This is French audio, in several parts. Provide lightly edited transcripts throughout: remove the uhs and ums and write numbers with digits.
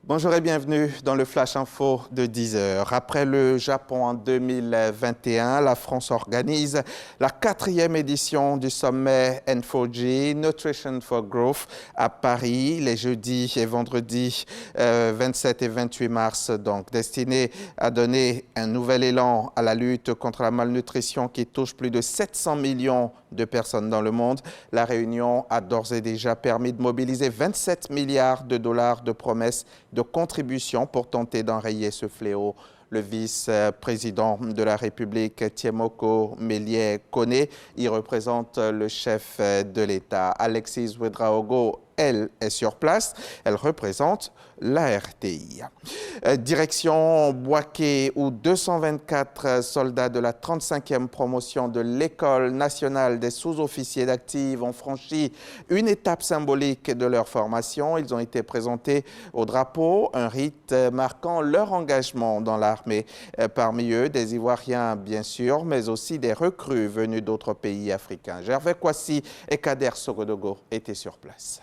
Bonjour et bienvenue dans le Flash Info de 10 heures. Après le Japon en 2021, la France organise la 4e édition du sommet N4G, Nutrition for Growth, à Paris, les jeudis et vendredis 27 et 28 mars, donc destiné à donner un nouvel élan à la lutte contre la malnutrition qui touche plus de 700 millions de personnes dans le monde. La réunion a d'ores et déjà permis de mobiliser 27 milliards de dollars de promesses de contribution pour tenter d'enrayer ce fléau. Le vice-président de la République, Thiemoko Melie-Kone, y représente le chef de l'État. Alexis Ouedraogo, elle, est sur place. Elle représente la RTI. Direction Bouaké, où 224 soldats de la 35e promotion de l'École nationale des sous-officiers d'active ont franchi une étape symbolique de leur formation. Ils ont été présentés au drapeau, un rite marquant leur engagement dans l'armée. Parmi eux, des Ivoiriens, bien sûr, mais aussi des recrues venus d'autres pays africains. Gervais Kwasi et Kader Sogodogo étaient sur place.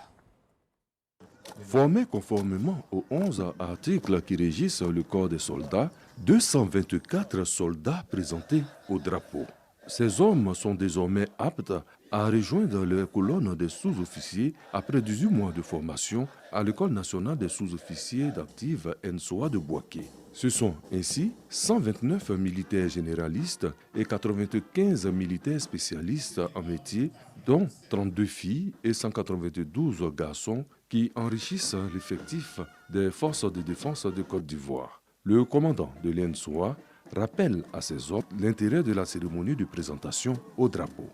Formés conformément aux 11 articles qui régissent le corps des soldats, 224 soldats présentés au drapeau. Ces hommes sont désormais aptes à rejoindre les colonnes des sous-officiers après 18 mois de formation à l'École nationale des sous-officiers d'active NSOA de Bouaké. Ce sont ainsi 129 militaires généralistes et 95 militaires spécialistes en métier, dont 32 filles et 192 garçons qui enrichissent l'effectif des forces de défense de Côte d'Ivoire. Le commandant de l'ENSOA rappelle à ses hôtes l'intérêt de la cérémonie de présentation au drapeau.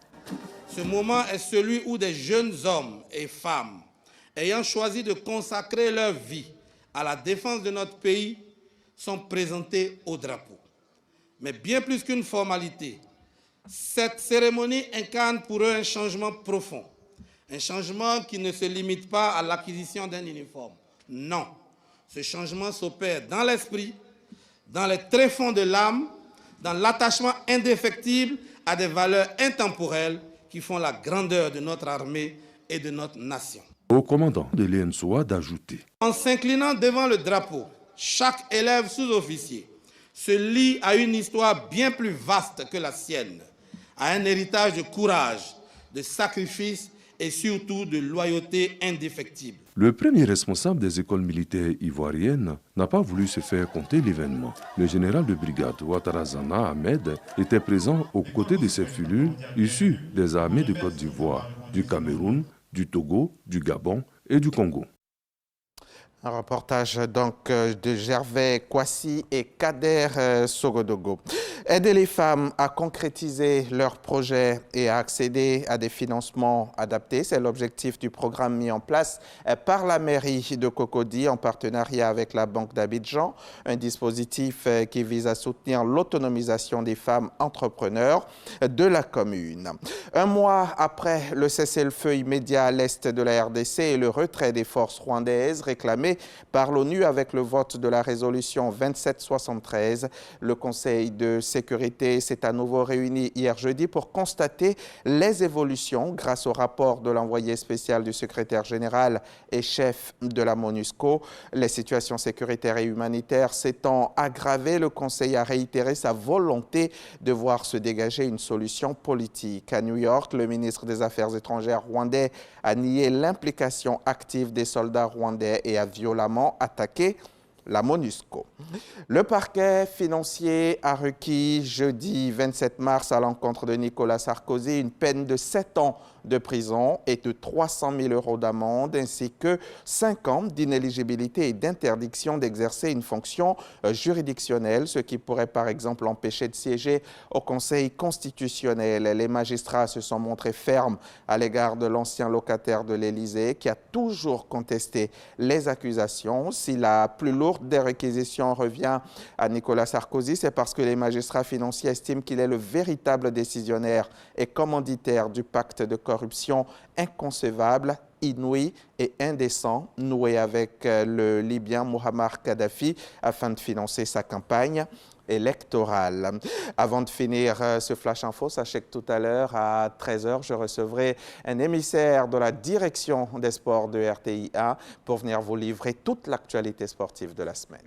Ce moment est celui où des jeunes hommes et femmes, ayant choisi de consacrer leur vie à la défense de notre pays, sont présentés au drapeau. Mais bien plus qu'une formalité, cette cérémonie incarne pour eux un changement profond. Un changement qui ne se limite pas à l'acquisition d'un uniforme. Non, ce changement s'opère dans l'esprit, dans les tréfonds de l'âme, dans l'attachement indéfectible à des valeurs intemporelles qui font la grandeur de notre armée et de notre nation. Au commandant de l'ENSOA d'ajouter. En s'inclinant devant le drapeau, chaque élève sous-officier se lie à une histoire bien plus vaste que la sienne, à un héritage de courage, de sacrifice et surtout de loyauté indéfectible. Le premier responsable des écoles militaires ivoiriennes n'a pas voulu se faire compter l'événement. Le général de brigade Ouattara Ahmed était présent aux côtés de ces filles issues des armées de Côte d'Ivoire, du Cameroun, du Togo, du Gabon et du Congo. Un reportage donc de Gervais Kwasi et Kader Sogodogo. Aider les femmes à concrétiser leurs projets et à accéder à des financements adaptés, c'est l'objectif du programme mis en place par la mairie de Cocody en partenariat avec la Banque d'Abidjan, un dispositif qui vise à soutenir l'autonomisation des femmes entrepreneurs de la commune. Un mois après le cessez-le-feu immédiat à l'est de la RDC et le retrait des forces rwandaises réclamé par l'ONU avec le vote de la résolution 2773, le Conseil de sécurité s'est à nouveau réuni hier jeudi pour constater les évolutions grâce au rapport de l'envoyé spécial du secrétaire général et chef de la MONUSCO. Les situations sécuritaires et humanitaires s'étant aggravées, le Conseil a réitéré sa volonté de voir se dégager une solution politique. À New York, le ministre des Affaires étrangères rwandais a nié l'implication active des soldats rwandais et a violemment attaqué la MONUSCO. Le parquet financier a requis jeudi 27 mars à l'encontre de Nicolas Sarkozy une peine de 7 ans de prison et de 300 000 € d'amende ainsi que 5 ans d'inéligibilité et d'interdiction d'exercer une fonction juridictionnelle, ce qui pourrait par exemple l'empêcher de siéger au Conseil constitutionnel. Les magistrats se sont montrés fermes à l'égard de l'ancien locataire de l'Élysée qui a toujours contesté les accusations. Si la plus lourde des réquisitions revient à Nicolas Sarkozy, c'est parce que les magistrats financiers estiment qu'il est le véritable décisionnaire et commanditaire du pacte de corruption inconcevable inouï et indécent noué avec le Libyen Muammar Kadhafi afin de financer sa campagne électorale. Avant de finir ce Flash Info, sachez que tout à l'heure à 13h, je recevrai un émissaire de la direction des sports de RTI1 pour venir vous livrer toute l'actualité sportive de la semaine.